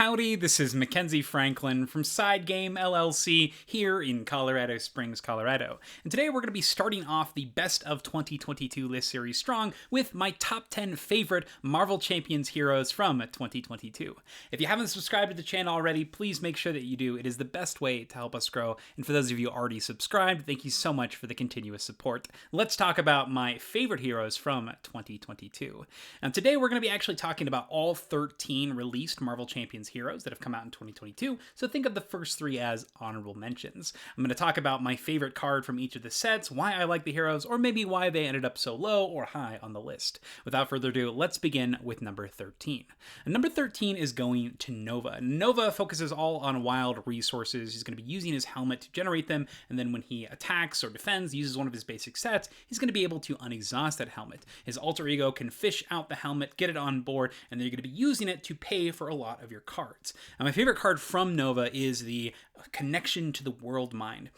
Howdy, this is Mackenzie Franklin from SideGame LLC here in Colorado Springs, Colorado. And today we're going to be starting off the Best of 2022 list series strong with my top 10 favorite Marvel Champions heroes from 2022. If you haven't subscribed to the channel already, please make sure that you do. It is the best way to help us grow. And for those of you already subscribed, thank you so much for the continuous support. Let's talk about my favorite heroes from 2022. Now today we're going to be actually talking about all 13 released Marvel Champions heroes that have come out in 2022, so think of the first 3 as honorable mentions. I'm going to talk about my favorite card from each of the sets, why I like the heroes, or maybe why they ended up so low or high on the list. Without further ado, let's begin with number 13. And number 13 is going to Nova. Nova focuses all on wild resources. He's going to be using his helmet to generate them, and then when he attacks or defends, uses one of his basic sets, he's going to be able to unexhaust that helmet. His alter ego can fish out the helmet, get it on board, and then you're going to be using it to pay for a lot of your cards. And my favorite card from Nova is the Connection to the World Mind.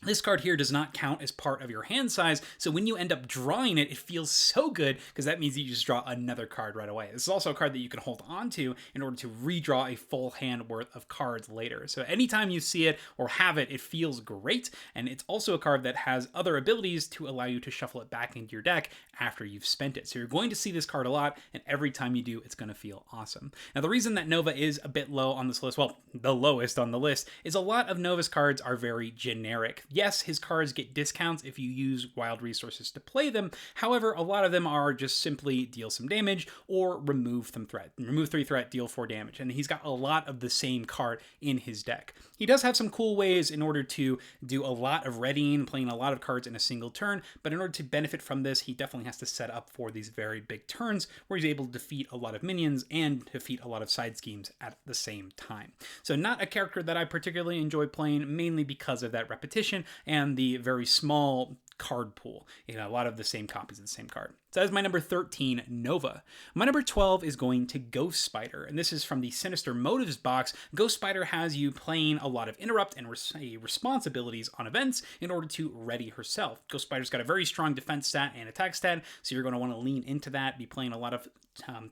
This card here does not count as part of your hand size, so when you end up drawing it, it feels so good because that means you just draw another card right away. This is also a card that you can hold on to in order to redraw a full hand worth of cards later. So anytime you see it or have it, it feels great, and it's also a card that has other abilities to allow you to shuffle it back into your deck after you've spent it. So you're going to see this card a lot, and every time you do, it's going to feel awesome. Now the reason that Nova is a bit low on this list, well, the lowest on the list, is a lot of Nova's cards are very generic. Yes, his cards get discounts if you use wild resources to play them. However, a lot of them are just simply deal some damage or remove 3 threat, deal 4 damage. And he's got a lot of the same card in his deck. He does have some cool ways in order to do a lot of readying, playing a lot of cards in a single turn. But in order to benefit from this, he definitely has to set up for these very big turns where he's able to defeat a lot of minions and defeat a lot of side schemes at the same time. So not a character that I particularly enjoy playing, mainly because of that repetition and the very small card pool. A lot of the same copies of the same card. So that is my number 13, Nova. My number 12 is going to Ghost Spider, and this is from the Sinister Motives box. Ghost Spider has you playing a lot of interrupt and responsibilities on events in order to ready herself. Ghost Spider's got a very strong defense stat and attack stat, so you're going to want to lean into that, be playing a lot of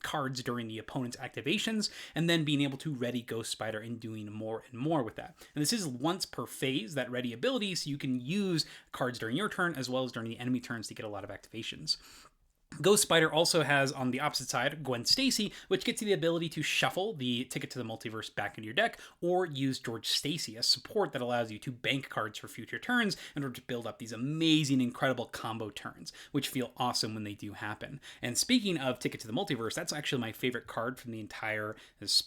cards during the opponent's activations, and then being able to ready Ghost Spider and doing more and more with that. And this is once per phase, that ready ability, so you can use cards during your turn as well as during the enemy turns to get a lot of activations. Ghost Spider also has, on the opposite side, Gwen Stacy, which gets you the ability to shuffle the Ticket to the Multiverse back into your deck, or use George Stacy as support that allows you to bank cards for future turns in order to build up these amazing, incredible combo turns, which feel awesome when they do happen. And speaking of Ticket to the Multiverse, that's actually my favorite card from the entire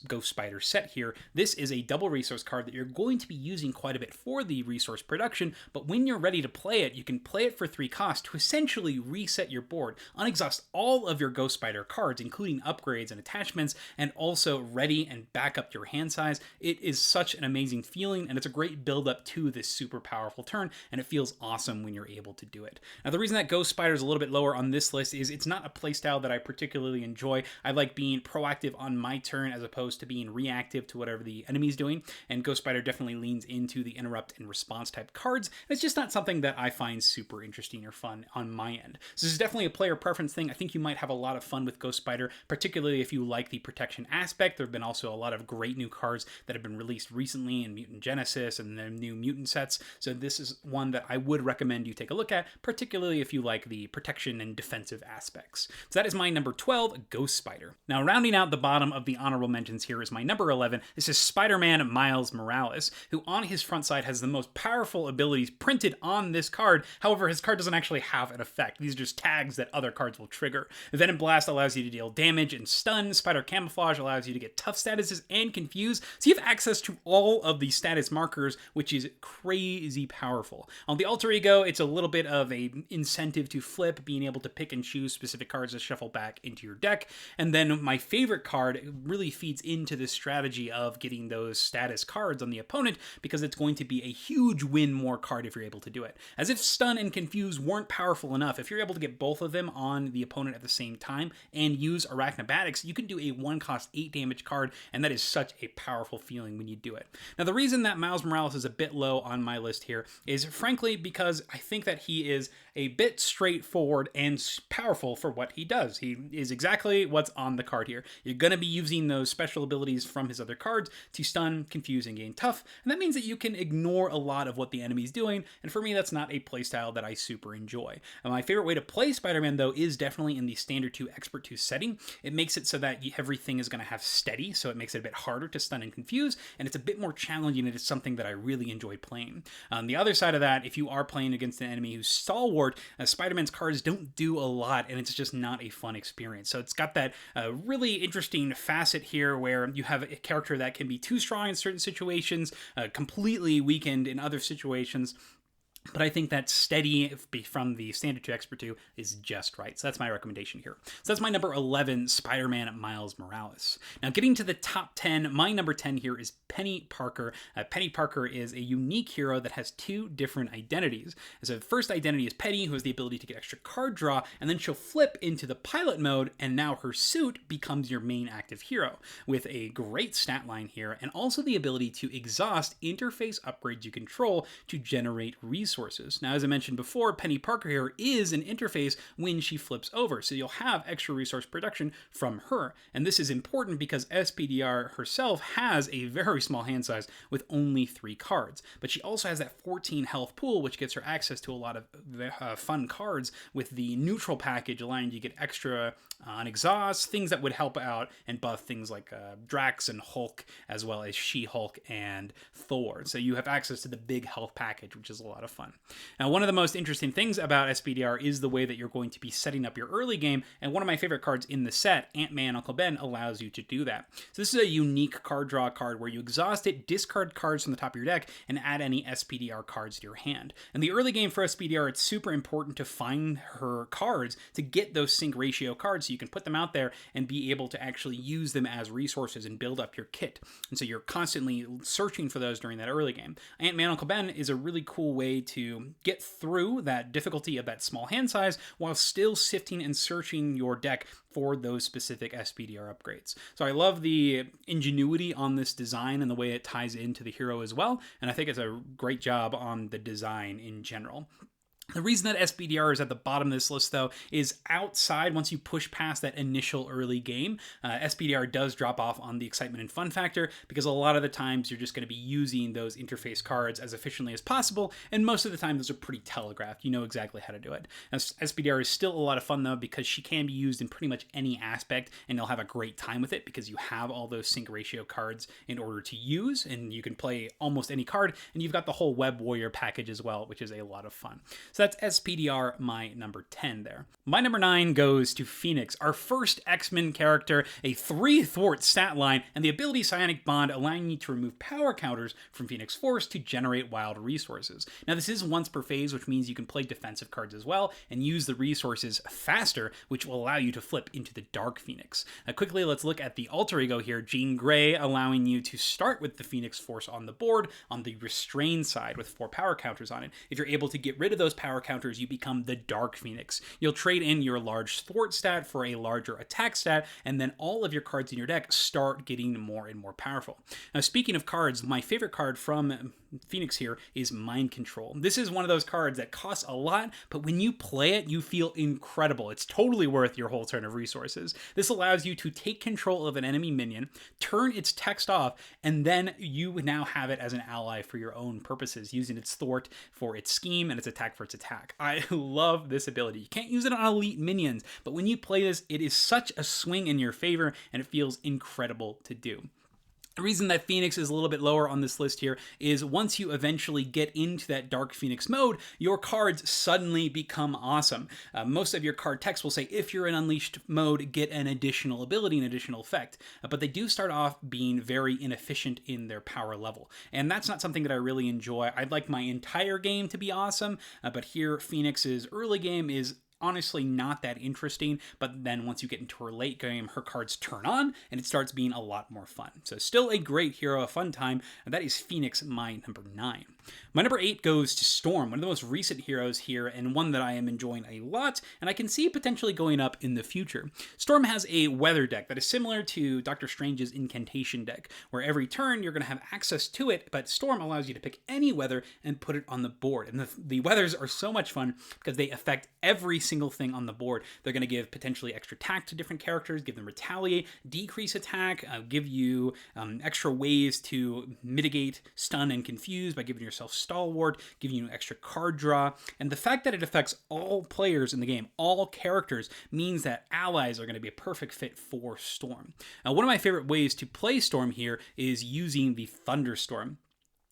Ghost Spider set here. This is a double resource card that you're going to be using quite a bit for the resource production, but when you're ready to play it, you can play it for 3 costs to essentially reset your board, exhaust all of your Ghost Spider cards, including upgrades and attachments, and also ready and back up your hand size. It is such an amazing feeling, and it's a great build up to this super powerful turn, and it feels awesome when you're able to do it. Now, the reason that Ghost Spider is a little bit lower on this list is it's not a playstyle that I particularly enjoy. I like being proactive on my turn as opposed to being reactive to whatever the enemy's doing, and Ghost Spider definitely leans into the interrupt and response type cards, and it's just not something that I find super interesting or fun on my end. So this is definitely a player preference thing. I think you might have a lot of fun with Ghost Spider, particularly if you like the protection aspect. There have been also a lot of great new cards that have been released recently in Mutant Genesis and the new mutant sets, so this is one that I would recommend you take a look at, particularly if you like the protection and defensive aspects. So that is my number 12, Ghost Spider. Now, rounding out the bottom of the honorable mentions here is my number 11. This is Spider-Man Miles Morales, who on his front side has the most powerful abilities printed on this card. However, his card doesn't actually have an effect. These are just tags that other cards will trigger. Venom Blast allows you to deal damage and stun. Spider Camouflage allows you to get tough statuses and confuse. So you have access to all of the status markers, which is crazy powerful. On the alter ego, it's a little bit of an incentive to flip, being able to pick and choose specific cards to shuffle back into your deck. And then my favorite card really feeds into this strategy of getting those status cards on the opponent, because it's going to be a huge win more card if you're able to do it. As if stun and confuse weren't powerful enough, if you're able to get both of them on the opponent at the same time and use Arachnobatics, you can do a 1-cost 8 damage card, and that is such a powerful feeling when you do it. Now, the reason that Miles Morales is a bit low on my list here is frankly because I think that he is a bit straightforward and powerful for what he does. He is exactly what's on the card here. You're going to be using those special abilities from his other cards to stun, confuse, and gain tough, and that means that you can ignore a lot of what the enemy's doing, and for me that's not a playstyle that I super enjoy. My favorite way to play Spider-Man though is definitely in the standard 2 expert 2 setting. It makes it so that everything is going to have steady, so it makes it a bit harder to stun and confuse, and it's a bit more challenging, and it's something that I really enjoy playing. On the other side of that, if you are playing against an enemy who's stalwart, Spider-Man's cards don't do a lot, and it's just not a fun experience. So it's got that really interesting facet here where you have a character that can be too strong in certain situations, completely weakened in other situations. But I think that steady from the standard 2 expert 2 is just right. So that's my recommendation here. So that's my number 11, Spider-Man Miles Morales. Now getting to the top 10, my number 10 here is Penny Parker. Penny Parker is a unique hero that has 2 different identities. So the first identity is Penny, who has the ability to get extra card draw, and then she'll flip into the pilot mode, and now her suit becomes your main active hero, with a great stat line here, and also the ability to exhaust interface upgrades you control to generate resources. Now, as I mentioned before, Penny Parker here is an interface when she flips over, so you'll have extra resource production from her. And this is important because SPDR herself has a very small hand size with only 3 cards, but she also has that 14 health pool, which gives her access to a lot of fun cards with the neutral package, allowing you to get extra on exhaust, things that would help out and buff things like Drax and Hulk, as well as She-Hulk and Thor. So you have access to the big health package, which is a lot of fun. Now, one of the most interesting things about SPDR is the way that you're going to be setting up your early game, and one of my favorite cards in the set, Ant-Man Uncle Ben, allows you to do that. So this is a unique card draw card where you exhaust it, discard cards from the top of your deck, and add any SPDR cards to your hand. In the early game for SPDR, it's super important to find her cards to get those sync ratio cards so you can put them out there and be able to actually use them as resources and build up your kit. And so you're constantly searching for those during that early game. Ant-Man Uncle Ben is a really cool way to get through that difficulty of that small hand size while still sifting and searching your deck for those specific SPDR upgrades. So I love the ingenuity on this design and the way it ties into the hero as well, and I think it's a great job on the design in general. The reason that SPDR is at the bottom of this list, though, is outside, once you push past that initial early game, SPDR does drop off on the excitement and fun factor, because a lot of the times you're just going to be using those interface cards as efficiently as possible, and most of the time those are pretty telegraphed. You know exactly how to do it. Now, SPDR is still a lot of fun, though, because she can be used in pretty much any aspect, and you'll have a great time with it, because you have all those sync ratio cards in order to use, and you can play almost any card, and you've got the whole Web Warrior package as well, which is a lot of fun. So that's SPDR, my number 10 there. My number 9 goes to Phoenix, our first X-Men character, a 3 thwart stat line, and the ability Psionic Bond, allowing you to remove power counters from Phoenix Force to generate wild resources. Now, this is once per phase, which means you can play defensive cards as well and use the resources faster, which will allow you to flip into the Dark Phoenix. Now, quickly, let's look at the alter ego here, Jean Grey, allowing you to start with the Phoenix Force on the board on the restrained side with 4 power counters on it. If you're able to get rid of those power counters, you become the Dark Phoenix. You'll trade in your large thwart stat for a larger attack stat, and then all of your cards in your deck start getting more and more powerful. Now, speaking of cards, my favorite card from Phoenix here is Mind Control. This is one of those cards that costs a lot, but when you play it, you feel incredible. It's totally worth your whole turn of resources. This allows you to take control of an enemy minion, turn its text off, and then you now have it as an ally for your own purposes, using its thwart for its scheme and its attack for its attack. I love this ability. You can't use it on elite minions, but when you play this, it is such a swing in your favor, and it feels incredible to do. The reason that Phoenix is a little bit lower on this list here is once you eventually get into that Dark Phoenix mode, your cards suddenly become awesome. Most of your card text will say, if you're in Unleashed mode, get an additional ability, an additional effect. But they do start off being very inefficient in their power level. And that's not something that I really enjoy. I'd like my entire game to be awesome, but here Phoenix's early game is honestly not that interesting, but then once you get into her late game, her cards turn on and it starts being a lot more fun. So still a great hero, a fun time, and that is Phoenix, my number 9. My number 8 goes to Storm, one of the most recent heroes here, and one that I am enjoying a lot, and I can see potentially going up in the future. Storm has a weather deck that is similar to Doctor Strange's incantation deck, where every turn you're going to have access to it, but Storm allows you to pick any weather and put it on the board. And the weathers are so much fun because they affect every single thing on the board. They're going to give potentially extra attack to different characters, give them retaliate, decrease attack, give you extra ways to mitigate, stun, and confuse by giving yourself stalwart, giving you extra card draw. And the fact that it affects all players in the game, all characters, means that allies are going to be a perfect fit for Storm. One of my favorite ways to play Storm here is using the Thunderstorm.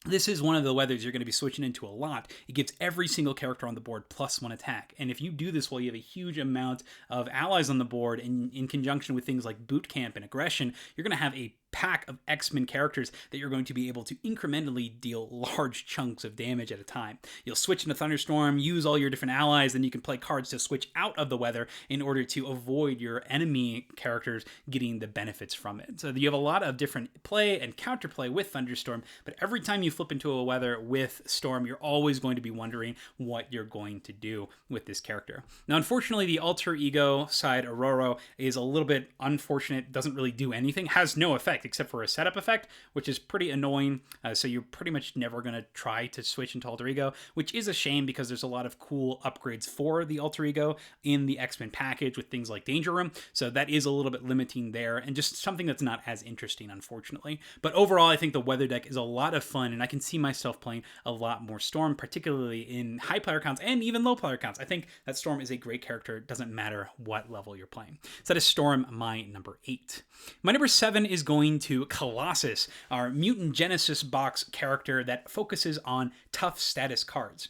This is one of the weathers you're going to be switching into a lot. It gives every single character on the board +1 attack. And if you do this while you have a huge amount of allies on the board, in conjunction with things like boot camp and aggression, you're going to have a pack of X-Men characters that you're going to be able to incrementally deal large chunks of damage at a time. You'll switch into Thunderstorm, use all your different allies, then you can play cards to switch out of the weather in order to avoid your enemy characters getting the benefits from it. So you have a lot of different play and counterplay with Thunderstorm, but every time you flip into a weather with Storm, you're always going to be wondering what you're going to do with this character. Now, unfortunately, the alter ego side Aurora is a little bit unfortunate, doesn't really do anything, has no effect except for a setup effect, which is pretty annoying. So you're pretty much never going to try to switch into alter ego, which is a shame because there's a lot of cool upgrades for the alter ego in the X-Men package with things like Danger Room. So that is a little bit limiting there and just something that's not as interesting, unfortunately. But overall, I think the weather deck is a lot of fun, and I can see myself playing a lot more Storm, particularly in high player counts and even low player counts. I think that Storm is a great character. It doesn't matter what level you're playing. So that is Storm, my number 8. My number 7 is going to Colossus, our Mutant Genesis box character that focuses on tough status cards.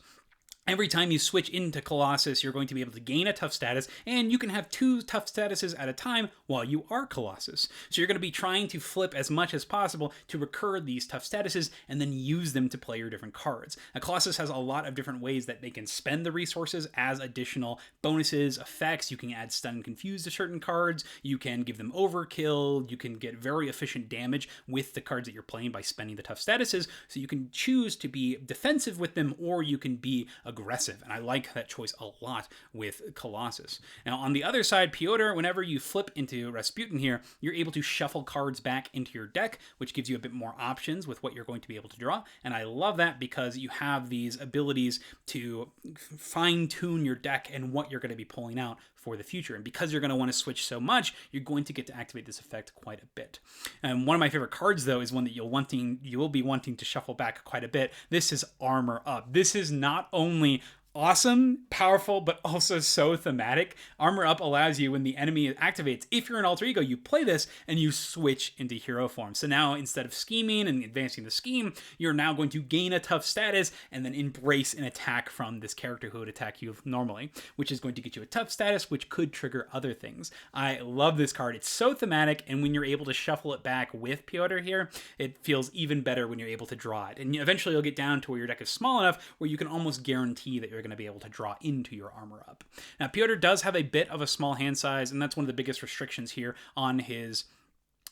Every time you switch into Colossus, you're going to be able to gain a tough status, and you can have 2 tough statuses at a time while you are Colossus. So you're going to be trying to flip as much as possible to recur these tough statuses and then use them to play your different cards. Now, Colossus has a lot of different ways that they can spend the resources as additional bonuses, effects. You can add stun and confuse to certain cards. You can give them overkill. You can get very efficient damage with the cards that you're playing by spending the tough statuses. So you can choose to be defensive with them, or you can be aggressive, and I like that choice a lot with Colossus. Now, on the other side, Piotr, whenever you flip into Rasputin here, you're able to shuffle cards back into your deck, which gives you a bit more options with what you're going to be able to draw, and I love that because you have these abilities to fine-tune your deck and what you're going to be pulling out for the future. And because you're going to want to switch so much, you're going to get to activate this effect quite a bit. And one of my favorite cards, though, is one that you will be wanting to shuffle back quite a bit. This is Armor Up. This is not only awesome, powerful, but also so thematic. Armor Up allows you, when the enemy activates, if you're an alter ego, you play this and you switch into hero form. So now, instead of scheming and advancing the scheme, you're now going to gain a tough status and then embrace an attack from this character who would attack you normally, which is going to get you a tough status, which could trigger other things. I love this card. It's so thematic, and when you're able to shuffle it back with Piotr here, it feels even better when you're able to draw it. And eventually you'll get down to where your deck is small enough where you can almost guarantee that you're going to be able to draw into your Armor Up. Now, Piotr does have a bit of a small hand size, and that's one of the biggest restrictions here on his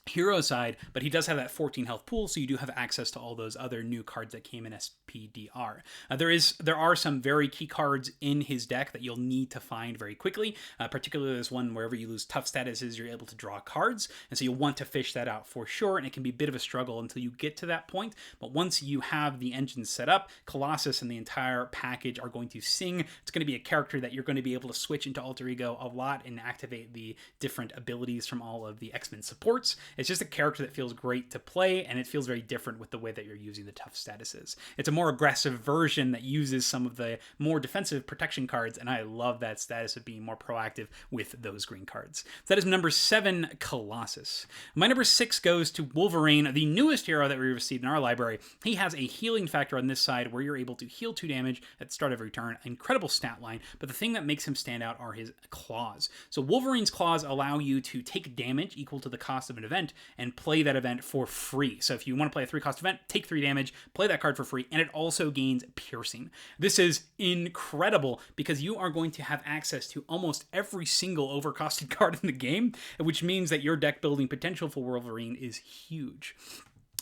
hero side, but he does have that 14 health pool, so you do have access to all those other new cards that came in SPDR. There are some very key cards in his deck that you'll need to find very quickly, particularly there's one wherever you lose tough statuses, you're able to draw cards, and so you'll want to fish that out for sure, and it can be a bit of a struggle until you get to that point, but once you have the engine set up, Colossus and the entire package are going to sing. It's going to be a character that you're going to be able to switch into alter ego a lot and activate the different abilities from all of the X-Men supports. It's just a character that feels great to play, and it feels very different with the way that you're using the tough statuses. It's a more aggressive version that uses some of the more defensive protection cards, and I love that status of being more proactive with those green cards. So that is number 7, Colossus. My number 6 goes to Wolverine, the newest hero that we received in our library. He has a healing factor on this side where you're able to heal 2 damage at the start of every turn. Incredible stat line, but the thing that makes him stand out are his claws. So Wolverine's claws allow you to take damage equal to the cost of an event event and play that event for free. So if you want to play a 3-cost event, take 3 damage, play that card for free, and it also gains piercing. This is incredible because you are going to have access to almost every single overcosted card in the game, which means that your deck building potential for Wolverine is huge.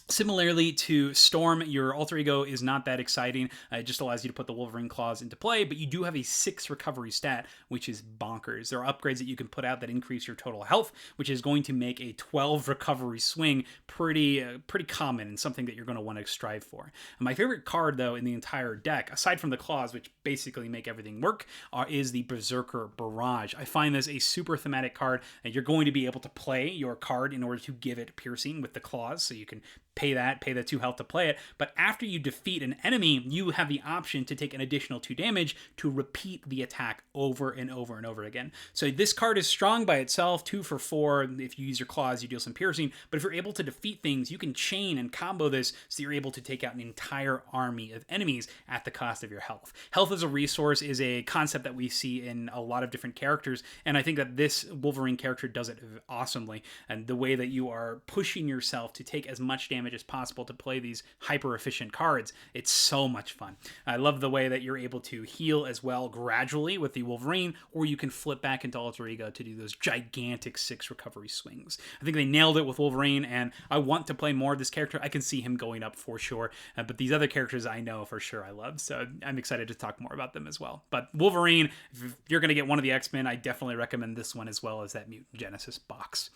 Similarly to Storm, your alter ego is not that exciting. It just allows you to put the Wolverine claws into play, but you do have a 6 recovery stat, which is bonkers. There are upgrades that you can put out that increase your total health, which is going to make a 12 recovery swing pretty common and something that you're going to want to strive for. And my favorite card, though, in the entire deck, aside from the claws, which basically make everything work, is the Berserker Barrage. I find this a super thematic card, and you're going to be able to play your card in order to give it piercing with the claws, so you can pay the 2 health to play it, but after you defeat an enemy, you have the option to take an additional 2 damage to repeat the attack over and over and over again. So this card is strong by itself, 2 for 4. If you use your claws, you deal some piercing, but if you're able to defeat things, you can chain and combo this so you're able to take out an entire army of enemies at the cost of your health. Health as a resource is a concept that we see in a lot of different characters, and I think that this Wolverine character does it awesomely, and the way that you are pushing yourself to take as much damage as possible to play these hyper efficient cards, it's so much fun. I love the way that you're able to heal as well gradually with the Wolverine, or you can flip back into alter ego to do those gigantic 6 recovery swings. I think they nailed it with Wolverine, and I want to play more of this character. I can see him going up for sure, but these other characters I know for sure I love, so I'm excited to talk more about them as well. But Wolverine, if you're going to get one of the X-Men, I definitely recommend this one as well as that Mutant Genesis box.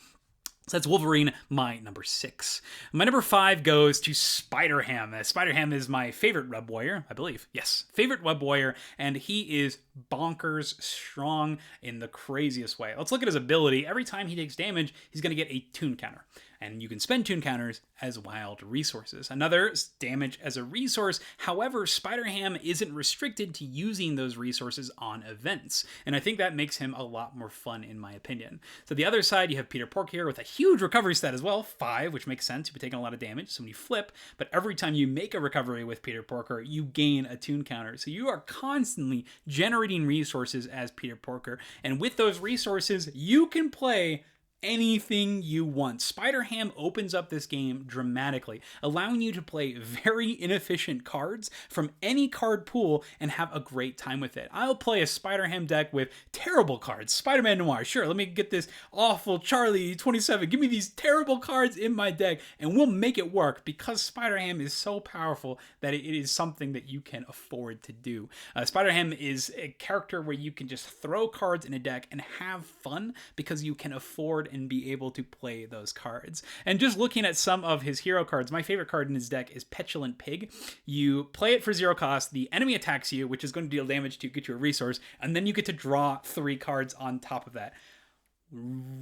So that's Wolverine, my number 6. My number 5 goes to Spider-Ham. Spider-Ham is my favorite web warrior, I believe. Yes, favorite web warrior, and he is bonkers strong in the craziest way. Let's look at his ability. Every time he takes damage, he's going to get a tune counter. And you can spend tune counters as wild resources. Another damage as a resource. However, Spider-Ham isn't restricted to using those resources on events. And I think that makes him a lot more fun, in my opinion. So the other side, you have Peter Pork here with a huge recovery stat as well, 5, which makes sense. You've been taking a lot of damage, so when you flip, but every time you make a recovery with Peter Porker, you gain a tune counter. So you are constantly generating resources as Peter Porker. And with those resources, you can play anything you want. Spider-Ham opens up this game dramatically, allowing you to play very inefficient cards from any card pool and have a great time with it. I'll play a Spider-Ham deck with terrible cards. Spider-Man Noir, sure, let me get this awful Charlie 27. Give me these terrible cards in my deck and we'll make it work because Spider-Ham is so powerful that it is something that you can afford to do. Spider-Ham is a character where you can just throw cards in a deck and have fun because you can afford and be able to play those cards. And just looking at some of his hero cards, my favorite card in his deck is Petulant Pig. You play it for 0 cost, the enemy attacks you, which is going to deal damage to get you a resource, and then you get to draw 3 cards on top of that.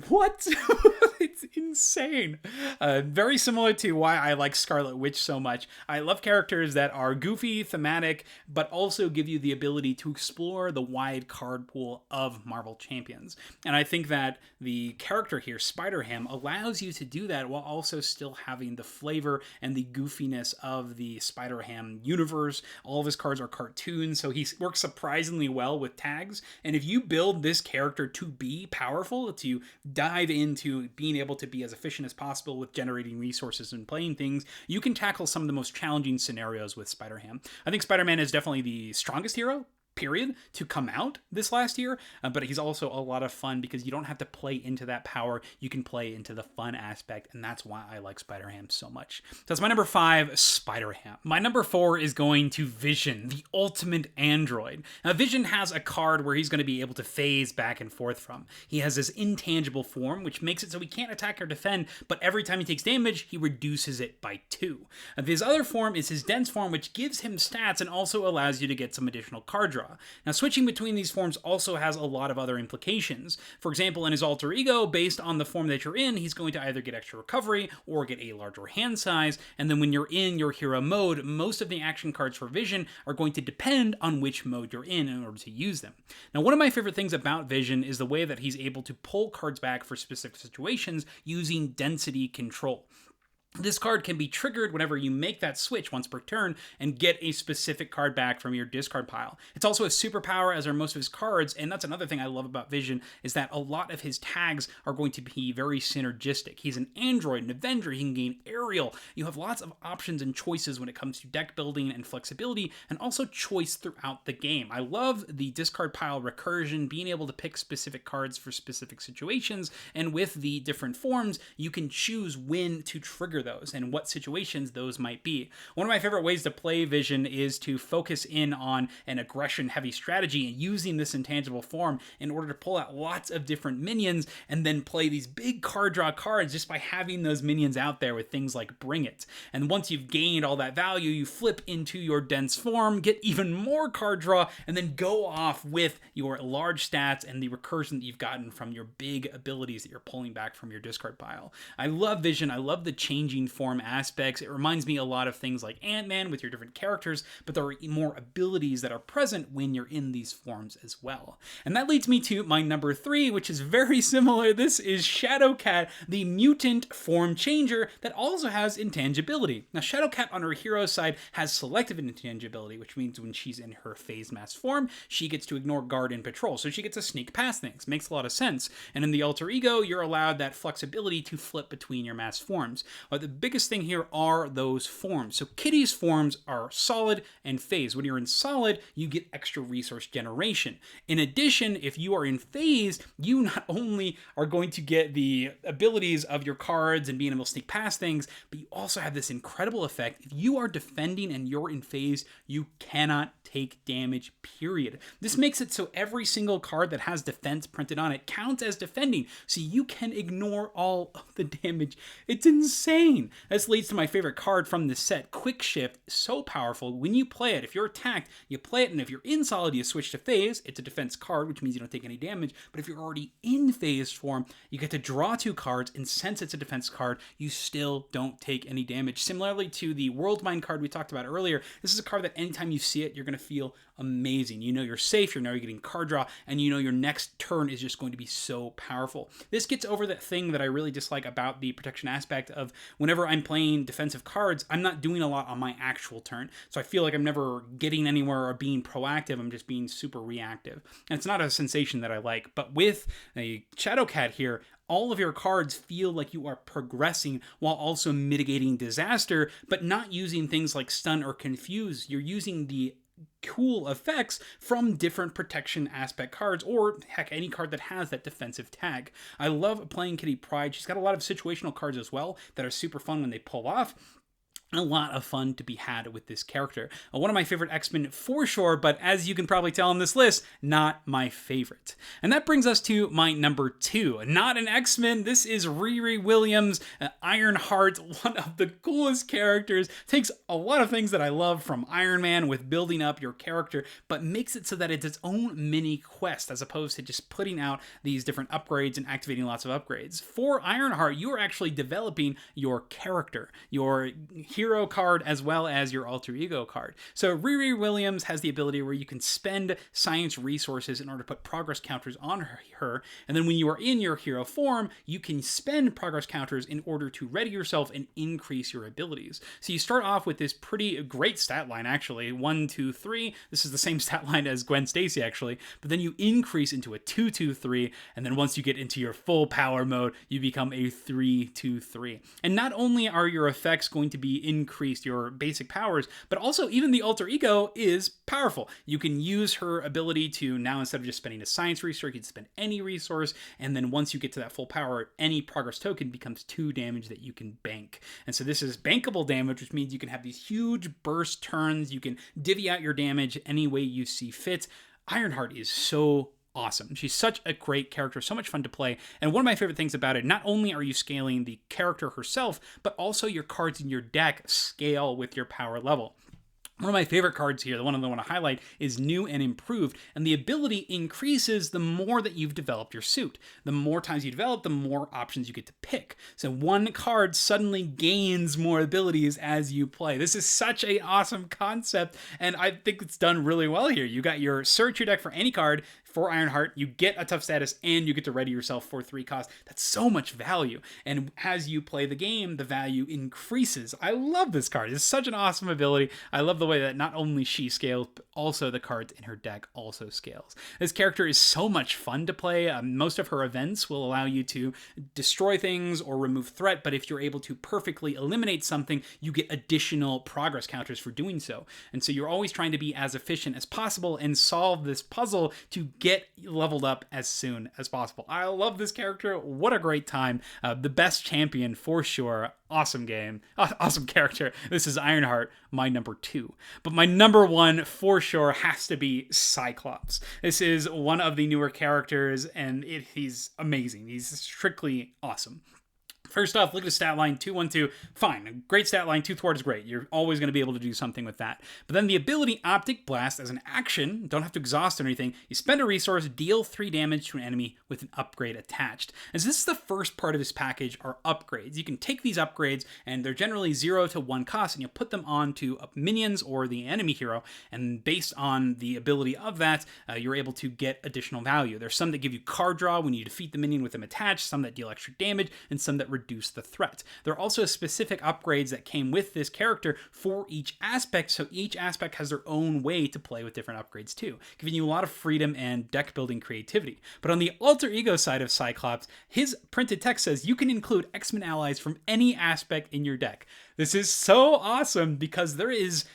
What? It's insane. Very similar to why I like Scarlet Witch so much. I love characters that are goofy, thematic, but also give you the ability to explore the wide card pool of Marvel Champions. And I think that the character here, Spider-Ham, allows you to do that while also still having the flavor and the goofiness of the Spider-Ham universe. All of his cards are cartoons, so he works surprisingly well with tags. And if you build this character to be powerful, to dive into being able to be as efficient as possible with generating resources and playing things, you can tackle some of the most challenging scenarios with Spider-Ham. I think Spider-Man is definitely the strongest hero, period, to come out this last year, but he's also a lot of fun because you don't have to play into that power. You can play into the fun aspect, and that's why I like Spider-Ham so much. So that's my number 5, Spider-Ham. My number 4 is going to Vision, the ultimate android. Now, Vision has a card where he's going to be able to phase back and forth from. He has this intangible form, which makes it so he can't attack or defend, but every time he takes damage, he reduces it by 2. His other form is his dense form, which gives him stats and also allows you to get some additional card draw. Now, switching between these forms also has a lot of other implications. For example, in his alter ego, based on the form that you're in, he's going to either get extra recovery or get a larger hand size, and then when you're in your hero mode, most of the action cards for Vision are going to depend on which mode you're in order to use them. Now, one of my favorite things about Vision is the way that he's able to pull cards back for specific situations using density control. This card can be triggered whenever you make that switch once per turn and get a specific card back from your discard pile. It's also a superpower, as are most of his cards, and that's another thing I love about Vision, is that a lot of his tags are going to be very synergistic. He's an android, an Avenger, he can gain aerial. You have lots of options and choices when it comes to deck building and flexibility, and also choice throughout the game. I love the discard pile recursion, being able to pick specific cards for specific situations, and with the different forms, you can choose when to trigger those and what situations those might be. One of my favorite ways to play Vision is to focus in on an aggression heavy strategy and using this intangible form in order to pull out lots of different minions and then play these big card draw cards just by having those minions out there with things like Bring It. And once you've gained all that value, you flip into your dense form, get even more card draw, and then go off with your large stats and the recursion that you've gotten from your big abilities that you're pulling back from your discard pile. I love Vision. I love the changing form aspects. It reminds me a lot of things like Ant-Man with your different characters, but there are more abilities that are present when you're in these forms as well. And that leads me to my number 3, which is very similar. This is Shadowcat, the mutant form changer that also has intangibility. Now, Shadowcat on her hero side has selective intangibility, which means when she's in her phase mass form, she gets to ignore guard and patrol, so she gets to sneak past things. Makes a lot of sense. And in the alter ego, you're allowed that flexibility to flip between your mass forms. But the biggest thing here are those forms. So Kitty's forms are solid and phase. When you're in solid, you get extra resource generation. In addition, if you are in phase, you not only are going to get the abilities of your cards and being able to sneak past things, but you also have this incredible effect. If you are defending and you're in phase, you cannot take damage, period. This makes it so every single card that has defense printed on it counts as defending, so you can ignore all of the damage. It's insane. This leads to my favorite card from this set, Quick Shift. So powerful. When you play it, if you're attacked, you play it, and if you're in solid, you switch to phase. It's a defense card, which means you don't take any damage, but if you're already in phase form, you get to draw 2 cards, and since it's a defense card, you still don't take any damage. Similarly to the World Mind card we talked about earlier, this is a card that anytime you see it, you're going to feel amazing. You know you're safe, you know you're getting card draw, and you know your next turn is just going to be so powerful. This gets over that thing that I really dislike about the protection aspect of whenever I'm playing defensive cards, I'm not doing a lot on my actual turn. So I feel like I'm never getting anywhere or being proactive, I'm just being super reactive. And it's not a sensation that I like. But with a Shadowcat here, all of your cards feel like you are progressing while also mitigating disaster, but not using things like stun or confuse. You're using the cool effects from different protection aspect cards, or heck, any card that has that defensive tag. I love playing Kitty Pryde. She's got a lot of situational cards as well that are super fun when they pull off. A lot of fun to be had with this character. One of my favorite X-Men for sure, but as you can probably tell on this list, not my favorite. And that brings us to my number 2. Not an X-Men, this is Riri Williams, Ironheart, one of the coolest characters. Takes a lot of things that I love from Iron Man with building up your character, but makes it so that it's its own mini quest as opposed to just putting out these different upgrades and activating lots of upgrades. For Ironheart, you are actually developing your character, your hero card as well as your alter ego card. So Riri Williams has the ability where you can spend science resources in order to put progress counters on her, and then when you are in your hero form, you can spend progress counters in order to ready yourself and increase your abilities. So you start off with this pretty great stat line, actually, 1, 2, 3. This is the same stat line as Gwen Stacy, actually, but then you increase into a 2, 2, 3, and then once you get into your full power mode, you become a 3, 2, 3. And not only are your effects going to be increased, your basic powers, but also even the alter ego is powerful. You can use her ability to now, instead of just spending a science resource, you can spend any resource, and then once you get to that full power, any progress token becomes 2 damage that you can bank. And so this is bankable damage, which means you can have these huge burst turns, you can divvy out your damage any way you see fit. Ironheart is so awesome. She's such a great character, so much fun to play. And one of my favorite things about it, not only are you scaling the character herself, but also your cards in your deck scale with your power level. One of my favorite cards here, the one I want to highlight, is New and Improved, and the ability increases the more that you've developed your suit. The more times you develop, the more options you get to pick. So one card suddenly gains more abilities as you play. This is such an awesome concept, and I think it's done really well here. You got your search your deck for any card, for Ironheart, you get a tough status and you get to ready yourself for 3 cost. That's so much value. And as you play the game, the value increases. I love this card. It's such an awesome ability. I love the way that not only she scales, but also the cards in her deck also scales. This character is so much fun to play. Most of her events will allow you to destroy things or remove threat, but if you're able to perfectly eliminate something, you get additional progress counters for doing so. And so you're always trying to be as efficient as possible and solve this puzzle to get leveled up as soon as possible. I love this character. What a great time. The best champion for sure. Awesome game. Awesome character. This is Ironheart, my number 2. But my number 1 for sure has to be Cyclops. This is one of the newer characters, and he's amazing. He's strictly awesome. First off, look at the stat line, 2-1-2. Fine, great stat line, 2 thwart is great. You're always going to be able to do something with that. But then the ability Optic Blast as an action, don't have to exhaust or anything. You spend a resource, deal 3 damage to an enemy with an upgrade attached. And so this is the first part of this package, are upgrades. You can take these upgrades, and they're generally 0 to 1 cost, and you'll put them onto minions or the enemy hero, and based on the ability of that, you're able to get additional value. There's some that give you card draw when you defeat the minion with them attached, some that deal extra damage, and some that reduce the threat. There are also specific upgrades that came with this character for each aspect, so each aspect has their own way to play with different upgrades too, giving you a lot of freedom and deck building creativity. But on the alter ego side of Cyclops, his printed text says you can include X-Men allies from any aspect in your deck. This is so awesome because there's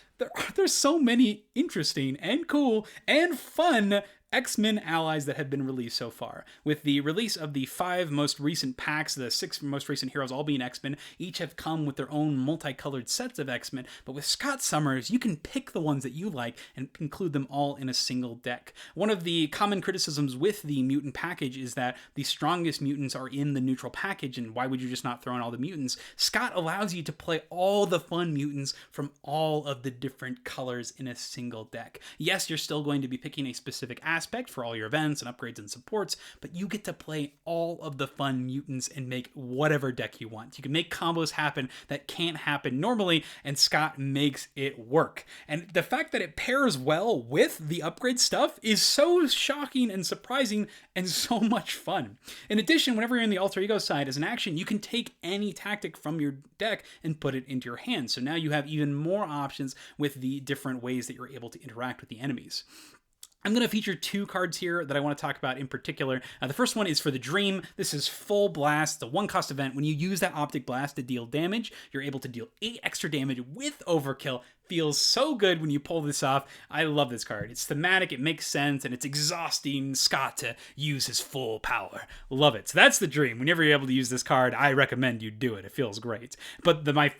so many interesting and cool and fun X-Men allies that have been released so far. With the release of the 5 most recent packs, the 6 most recent heroes all being X-Men, each have come with their own multicolored sets of X-Men, but with Scott Summers, you can pick the ones that you like and include them all in a single deck. One of the common criticisms with the mutant package is that the strongest mutants are in the neutral package, and why would you just not throw in all the mutants? Scott allows you to play all the fun mutants from all of the different colors in a single deck. Yes, you're still going to be picking a specific aspect for all your events and upgrades and supports, but you get to play all of the fun mutants and make whatever deck you want. You can make combos happen that can't happen normally, and Scott makes it work. And the fact that it pairs well with the upgrade stuff is so shocking and surprising and so much fun. In addition, whenever you're in the alter ego side as an action, you can take any tactic from your deck and put it into your hand. So now you have even more options with the different ways that you're able to interact with the enemies. I'm going to feature 2 cards here that I want to talk about in particular. The first one is for the Dream. This is Full Blast, the 1-cost event. When you use that Optic Blast to deal damage, you're able to deal 8 extra damage with Overkill. Feels so good when you pull this off. I love this card. It's thematic, it makes sense, and it's exhausting Scott to use his full power. Love it. So that's the Dream. Whenever you're able to use this card, I recommend you do it. It feels great. But my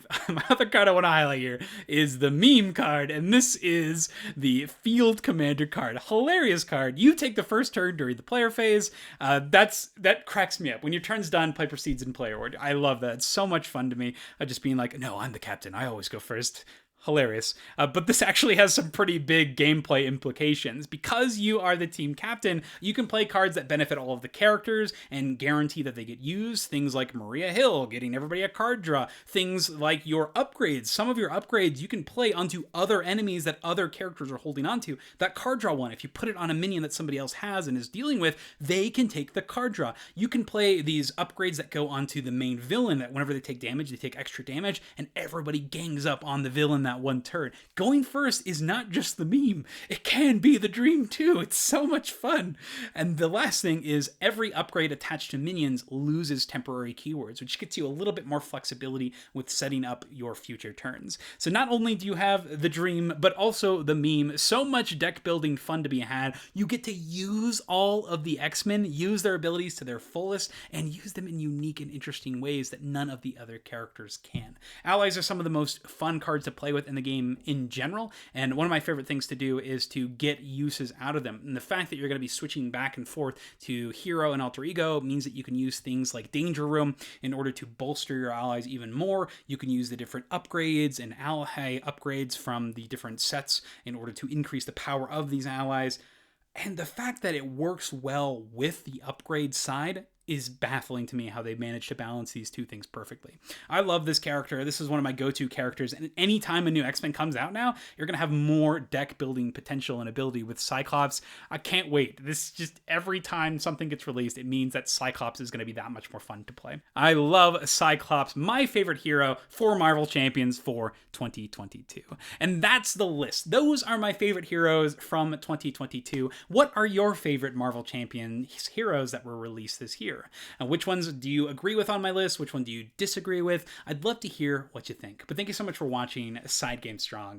other card I want to highlight here is the meme card, and this is the Field Commander card. Hilarious card. You take the first turn during the player phase. That cracks me up. When your turn's done, play proceeds in player order. I love that. It's so much fun to me. Just being like, no, I'm the captain. I always go first. Hilarious. But this actually has some pretty big gameplay implications. Because you are the team captain, you can play cards that benefit all of the characters and guarantee that they get used. Things like Maria Hill, getting everybody a card draw. Things like your upgrades. Some of your upgrades you can play onto other enemies that other characters are holding onto. That card draw one, if you put it on a minion that somebody else has and is dealing with, they can take the card draw. You can play these upgrades that go onto the main villain, that whenever they take damage, they take extra damage, and everybody gangs up on the villain that one turn. Going first is not just the meme. It can be the Dream too. It's so much fun. And the last thing is every upgrade attached to minions loses temporary keywords, which gets you a little bit more flexibility with setting up your future turns. So not only do you have the Dream, but also the meme. So much deck building fun to be had. You get to use all of the X-Men, use their abilities to their fullest, and use them in unique and interesting ways that none of the other characters can. Allies are some of the most fun cards to play with in the game in general, and one of my favorite things to do is to get uses out of them. And the fact that you're going to be switching back and forth to hero and alter ego means that you can use things like Danger Room in order to bolster your allies even more. You can use the different upgrades and ally upgrades from the different sets in order to increase the power of these allies. And the fact that it works well with the upgrade side is baffling to me how they managed to balance these two things perfectly. I love this character. This is one of my go-to characters, and anytime a new X-Men comes out now, you're going to have more deck building potential and ability with Cyclops. I can't wait. This just, every time something gets released, it means that Cyclops is going to be that much more fun to play. I love Cyclops, my favorite hero for Marvel Champions for 2022. And that's the list. Those are my favorite heroes from 2022. What are your favorite Marvel Champion heroes that were released this year? Which ones do you agree with on my list? Which one do you disagree with? I'd love to hear what you think. But thank you so much for watching SideGame Strong,